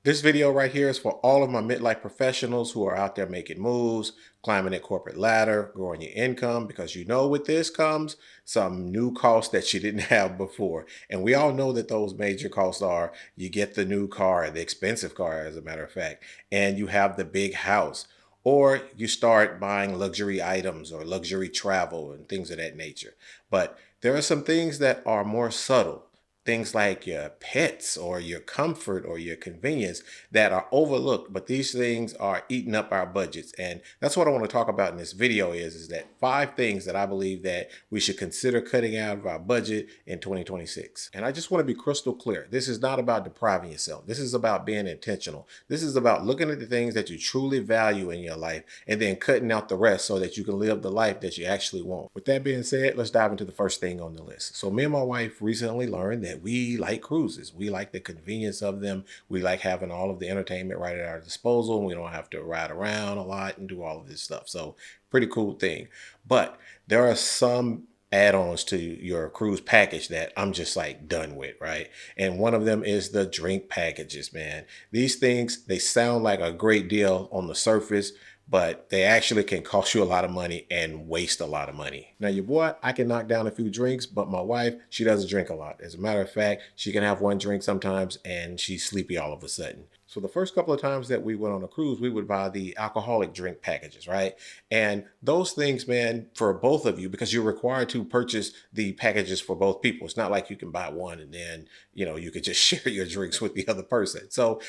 This video right here is for all of my midlife professionals who are out there making moves, climbing that corporate ladder, growing your income, because you know with this comes some new costs that you didn't have before. And we all know that those major costs are you get the new car, the expensive car, as a matter of fact, and you have the big house, or you start buying luxury items or luxury travel and things of that nature. But there are some things that are more subtle, things like your pets or your comfort or your convenience that are overlooked, but these things are eating up our budgets. And that's what I want to talk about in this video is that 5 things that I believe that we should consider cutting out of our budget in 2026. And I just want to be crystal clear. This is not about depriving yourself. This is about being intentional. This is about looking at the things that you truly value in your life and then cutting out the rest so that you can live the life that you actually want. With that being said, let's dive into the first thing on the list. So me and my wife recently learned that we like cruises. We like the convenience of them. We like having all of the entertainment right at our disposal, and we don't have to ride around a lot and do all of this stuff. So pretty cool thing. But there are some add-ons to your cruise package that I'm just like done with, right? And one of them is the drink packages, man. These things, they sound like a great deal on the surface, but they actually can cost you a lot of money and waste a lot of money. Now, your boy, I can knock down a few drinks, but my wife, she doesn't drink a lot. As a matter of fact, she can have one drink sometimes and she's sleepy all of a sudden. So the first couple of times that we went on a cruise, we would buy the alcoholic drink packages, right? And those things, man, for both of you, because you're required to purchase the packages for both people. It's not like you can buy one and then, you could just share your drinks with the other person. So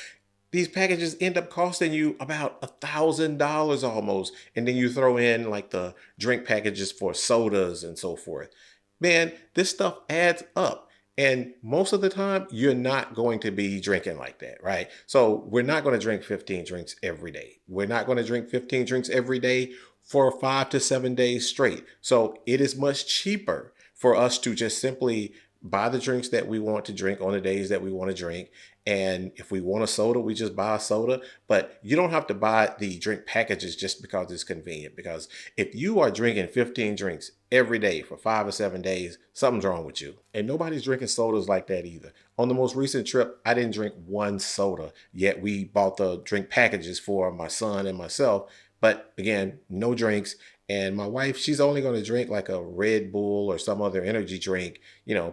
these packages end up costing you about $1,000 almost. And then you throw in like the drink packages for sodas and so forth. Man, this stuff adds up. And most of the time, you're not going to be drinking like that, right? So we're not going to drink 15 drinks every day. We're not going to drink 15 drinks every day for 5 to 7 days straight. So it is much cheaper for us to just simply buy the drinks that we want to drink on the days that we want to drink. And if we want a soda, we just buy a soda. But you don't have to buy the drink packages just because it's convenient. Because if you are drinking 15 drinks every day for 5 or 7 days, something's wrong with you. And nobody's drinking sodas like that either. On the most recent trip, I didn't drink one soda, yet we bought the drink packages for my son and myself. But again, no drinks. And my wife, she's only going to drink like a Red Bull or some other energy drink,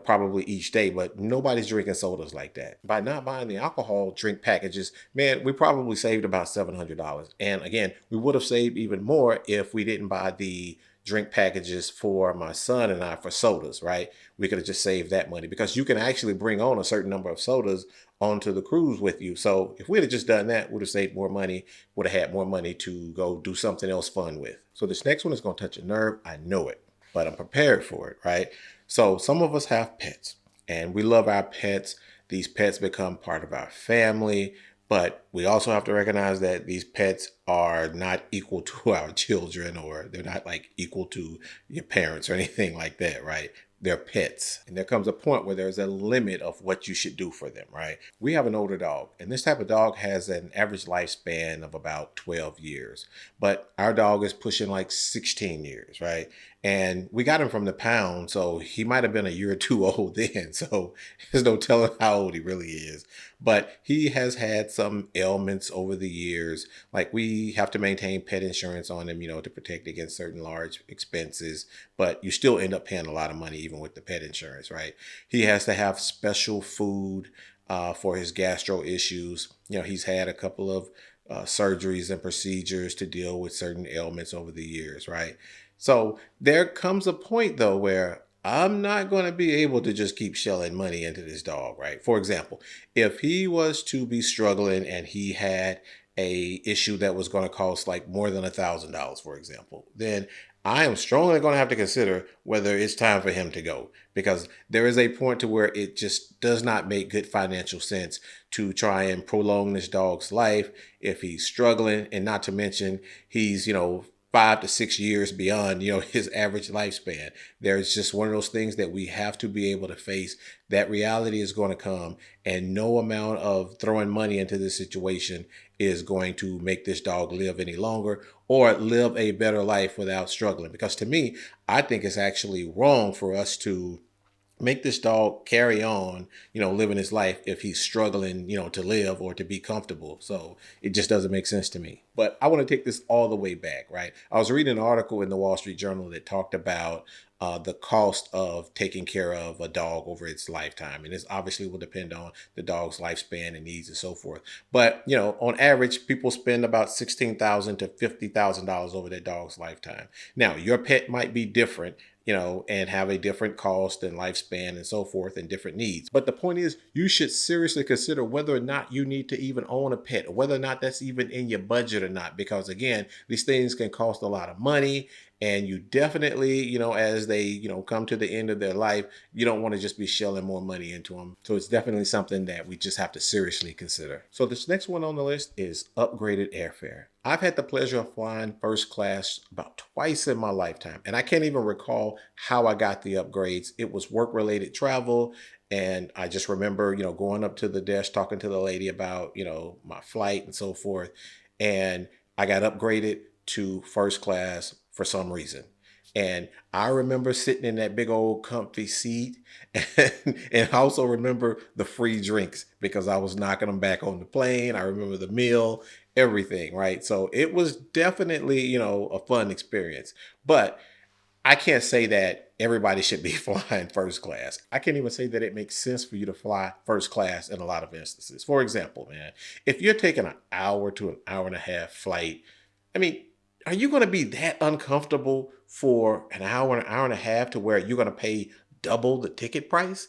probably each day, but nobody's drinking sodas like that. By not buying the alcohol drink packages, man, we probably saved about $700. And again, we would have saved even more if we didn't buy the drink packages for my son and I for sodas, right? We could have just saved that money because you can actually bring on a certain number of sodas onto the cruise with you. So if we'd have just done that, we'd have saved more money, would have had more money to go do something else fun with. So this next one is going to touch a nerve. I know it, but I'm prepared for it, right? So some of us have pets and we love our pets. These pets become part of our family. But we also have to recognize that these pets are not equal to our children, or they're not like equal to your parents or anything like that, right? They're pets. And there comes a point where there's a limit of what you should do for them, right? We have an older dog, and this type of dog has an average lifespan of about 12 years. But our dog is pushing like 16 years, right? And we got him from the pound, so he might have been a year or two old then. So there's no telling how old he really is. But he has had some ailments over the years. Like we have to maintain pet insurance on him, to protect against certain large expenses. But you still end up paying a lot of money even with the pet insurance, right? He has to have special food for his gastro issues. He's had a couple of surgeries and procedures to deal with certain ailments over the years, right? So there comes a point though where I'm not going to be able to just keep shelling money into this dog, right? For example, if he was to be struggling and he had a issue that was going to cost like more than $1,000, for example, then I am strongly going to have to consider whether it's time for him to go, because there is a point to where it just does not make good financial sense to try and prolong this dog's life if he's struggling, and not to mention he's, 5 to 6 years beyond, his average lifespan. There's just one of those things that we have to be able to face. That reality is going to come, and no amount of throwing money into this situation is going to make this dog live any longer or live a better life without struggling. Because to me, I think it's actually wrong for us to make this dog carry on, living his life if he's struggling, to live or to be comfortable. So it just doesn't make sense to me. But I want to take this all the way back, right? I was reading an article in the Wall Street Journal that talked about the cost of taking care of a dog over its lifetime. And this obviously will depend on the dog's lifespan and needs and so forth. But, on average, people spend about $16,000 to $50,000 over their dog's lifetime. Now, your pet might be different, and have a different cost and lifespan and so forth and different needs. But the point is, you should seriously consider whether or not you need to even own a pet, or whether or not that's even in your budget or not. Because again, these things can cost a lot of money. And you definitely, as they, come to the end of their life, you don't want to just be shelling more money into them. So it's definitely something that we just have to seriously consider. So this next one on the list is upgraded airfare. I've had the pleasure of flying first class about twice in my lifetime, and I can't even recall how I got the upgrades. It was work-related travel, and I just remember, going up to the desk, talking to the lady about, my flight and so forth, and I got upgraded to first class for some reason. And I remember sitting in that big old comfy seat and I also remember the free drinks because I was knocking them back on the plane. I remember the meal, everything, right? So it was definitely, a fun experience. But I can't say that everybody should be flying first class. I can't even say that it makes sense for you to fly first class in a lot of instances. For example, man, if you're taking an hour to an hour and a half flight, I mean, are you going to be that uncomfortable for an hour and a half to where you're going to pay double the ticket price?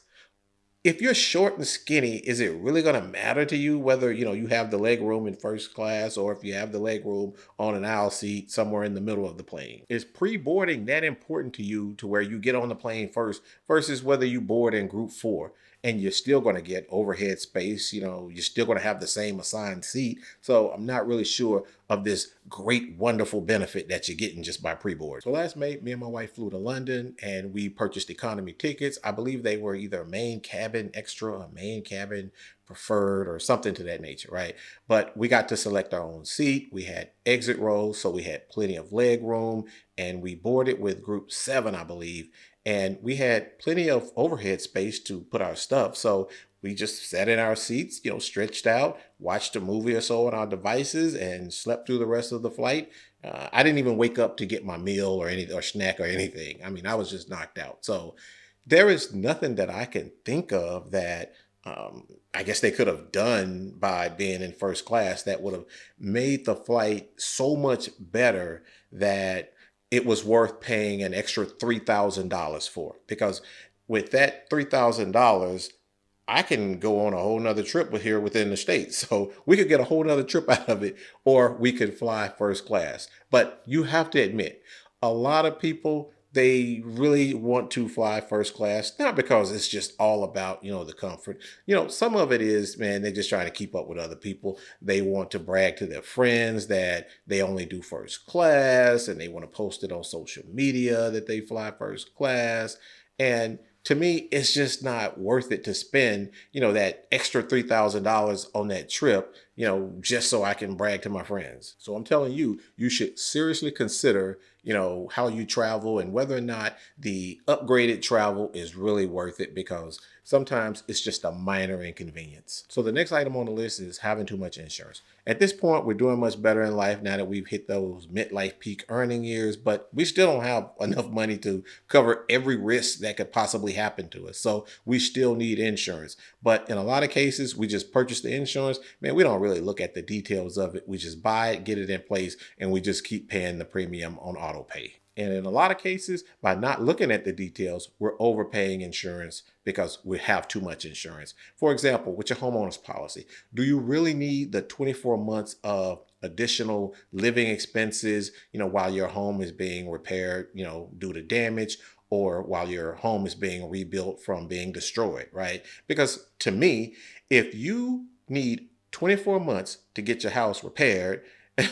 If you're short and skinny, is it really going to matter to you whether, you have the leg room in first class or if you have the leg room on an aisle seat somewhere in the middle of the plane? Is pre-boarding that important to you to where you get on the plane first versus whether you board in group 4? And you're still going to get overhead space, you're still going to have the same assigned seat. So I'm not really sure of this great, wonderful benefit that you're getting just by pre-board. So last May, me and my wife flew to London and we purchased economy tickets. I believe they were either main cabin extra or main cabin preferred or something to that nature, right? But we got to select our own seat. We had exit rows, so we had plenty of leg room, and we boarded with group 7, I believe. And we had plenty of overhead space to put our stuff. So we just sat in our seats, stretched out, watched a movie or so on our devices, and slept through the rest of the flight. I didn't even wake up to get my meal or snack or anything. I mean, I was just knocked out. So there is nothing that I can think of that I guess they could have done by being in first class that would have made the flight so much better that it was worth paying an extra $3,000 for. Because with that $3,000, I can go on a whole nother trip with here within the States. So we could get a whole nother trip out of it, or we could fly first class. But you have to admit, a lot of people, they really want to fly first class, not because it's just all about, the comfort. Some of it is, man, they're just trying to keep up with other people. They want to brag to their friends that they only do first class and they want to post it on social media that they fly first class. And to me, it's just not worth it to spend, that extra $3,000 on that trip, just so I can brag to my friends. So I'm telling you, you should seriously consider, how you travel and whether or not the upgraded travel is really worth it, because sometimes it's just a minor inconvenience. So the next item on the list is having too much insurance. At this point, we're doing much better in life now that we've hit those midlife peak earning years, but we still don't have enough money to cover every risk that could possibly happen to us. So we still need insurance. But in a lot of cases, we just purchase the insurance. Man, we don't really look at the details of it. We just buy it, get it in place, and we just keep paying the premium on auto pay. And in a lot of cases, by not looking at the details, we're overpaying insurance because we have too much insurance. For example, with your homeowner's policy, do you really need the 24 months of additional living expenses, while your home is being repaired, due to damage, or while your home is being rebuilt from being destroyed, right? Because to me, if you need 24 months to get your house repaired,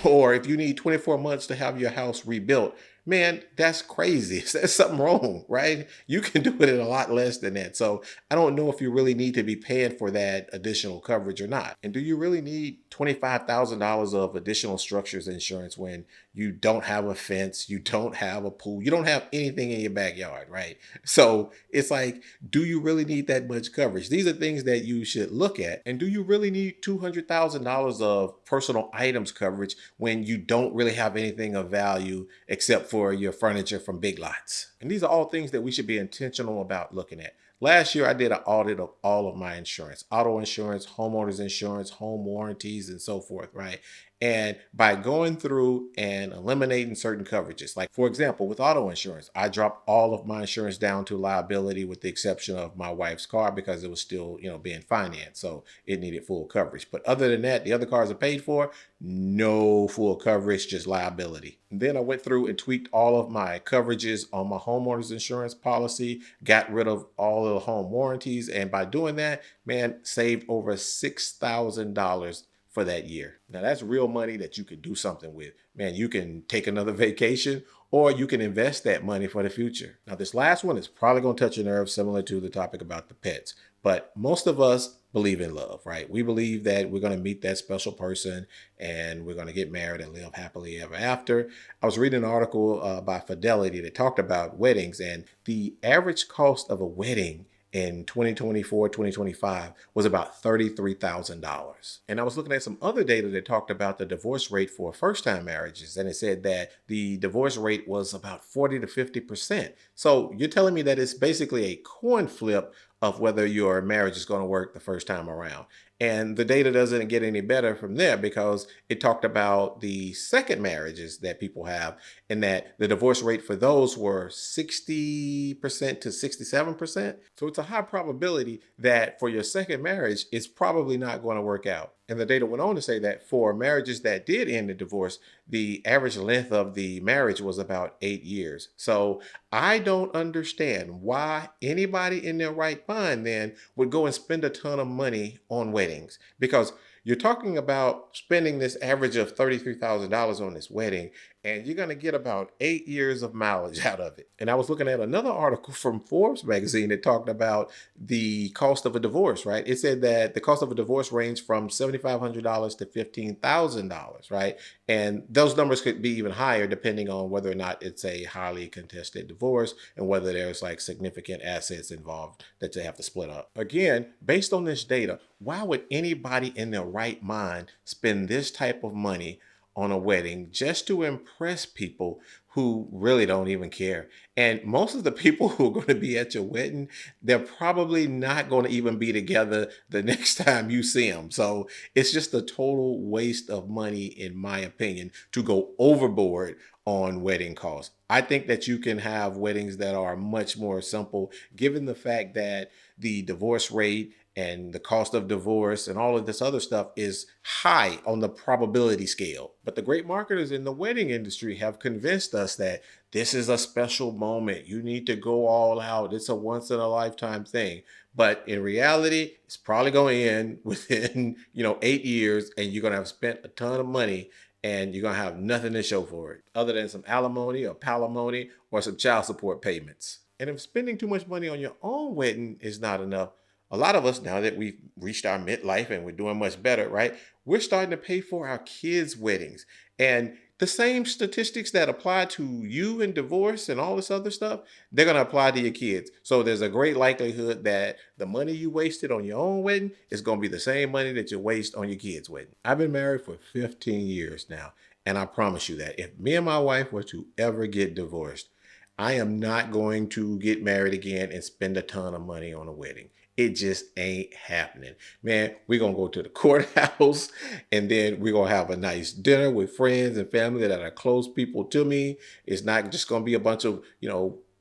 or if you need 24 months to have your house rebuilt, Man, that's crazy. There's something wrong, right? You can do it at a lot less than that. So I don't know if you really need to be paying for that additional coverage or not. And do you really need $25,000 of additional structures insurance when you don't have a fence, you don't have a pool, you don't have anything in your backyard, right? So it's like, do you really need that much coverage? These are things that you should look at. And do you really need $200,000 of personal items coverage when you don't really have anything of value except for your furniture from Big Lots? And these are all things that we should be intentional about looking at. Last year, I did an audit of all of my insurance, auto insurance, homeowners insurance, home warranties, and so forth, right? And by going through and eliminating certain coverages, like for example, with auto insurance, I dropped all of my insurance down to liability with the exception of my wife's car because it was still, being financed. So it needed full coverage. But other than that, the other cars are paid for, no full coverage, just liability. And then I went through and tweaked all of my coverages on my homeowners insurance policy, got rid of all of the home warranties. And by doing that, man, saved over $6,000 for that year. Now that's real money that you could do something with. Man, you can take another vacation or you can invest that money for the future. Now this last one is probably going to touch a nerve similar to the topic about the pets, but most of us believe in love, right? We believe that we're going to meet that special person and we're going to get married and live happily ever after. I was reading an article by Fidelity that talked about weddings, and the average cost of a wedding in 2024, 2025 was about $33,000. And I was looking at some other data that talked about the divorce rate for first-time marriages, and it said that the divorce rate was about 40 to 50%. So you're telling me that it's basically a coin flip of whether your marriage is going to work the first time around. And the data doesn't get any better from there because it talked about the second marriages that people have and that the divorce rate for those were 60% to 67%. So it's a high probability that for your second marriage, it's probably not going to work out. And the data went on to say that for marriages that did end in divorce, the average length of the marriage was about 8 years. So I don't understand why anybody in their right mind then would go and spend a ton of money on weddings, because you're talking about spending this average of $33,000 on this wedding, and you're going to get about 8 years of mileage out of it. And I was looking at another article from Forbes magazine that talked about the cost of a divorce, right? It said that the cost of a divorce ranged from $7,500 to $15,000, right? And those numbers could be even higher depending on whether or not it's a highly contested divorce and whether there's like significant assets involved that they have to split up. Again, based on this data, why would anybody in their right mind spend this type of money on a wedding just to impress people who really don't even care? And most of the people who are going to be at your wedding, they're probably not going to even be together the next time you see them. So it's just a total waste of money, in my opinion, to go overboard on wedding costs. I think that you can have weddings that are much more simple, given the fact that the divorce rate and the cost of divorce and all of this other stuff is high on the probability scale. But the great marketers in the wedding industry have convinced us that this is a special moment. You need to go all out. It's a once in a lifetime thing. But in reality, it's probably going to end within, 8 years, and you're going to have spent a ton of money and you're going to have nothing to show for it other than some alimony or palimony or some child support payments. And if spending too much money on your own wedding is not enough, a lot of us, now that we've reached our midlife and we're doing much better, right? We're starting to pay for our kids' weddings. And the same statistics that apply to you in divorce and all this other stuff, they're going to apply to your kids. So there's a great likelihood that the money you wasted on your own wedding is going to be the same money that you waste on your kids' wedding. I've been married for 15 years now. And I promise you that if me and my wife were to ever get divorced, I am not going to get married again and spend a ton of money on a wedding. It just ain't happening. Man, we're going to go to the courthouse and then we're going to have a nice dinner with friends and family that are close people to me. It's not just going to be a bunch of,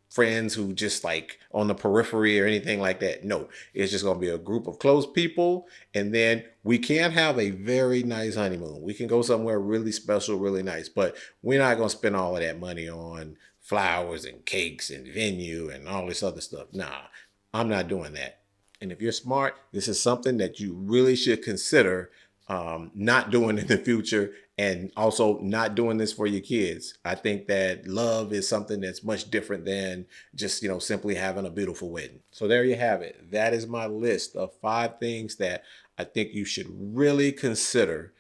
friends who just like on the periphery or anything like that. No, it's just going to be a group of close people. And then we can have a very nice honeymoon. We can go somewhere really special, really nice, but we're not going to spend all of that money on flowers and cakes and venue and all this other stuff. Nah, I'm not doing that. And if you're smart, this is something that you really should consider not doing in the future, and also not doing this for your kids. I think that love is something that's much different than just, simply having a beautiful wedding. So there you have it. That is my list of 5 things that I think you should really consider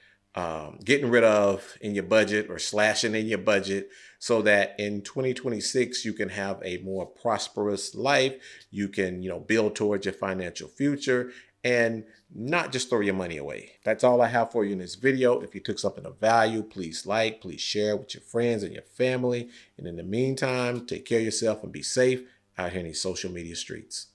getting rid of in your budget or slashing in your budget, so that in 2026 you can have a more prosperous life. You can, build towards your financial future and not just throw your money away. That's all I have for you in this video. If you took something of value, please like, please share with your friends and your family. And in the meantime, take care of yourself and be safe out here in these social media streets.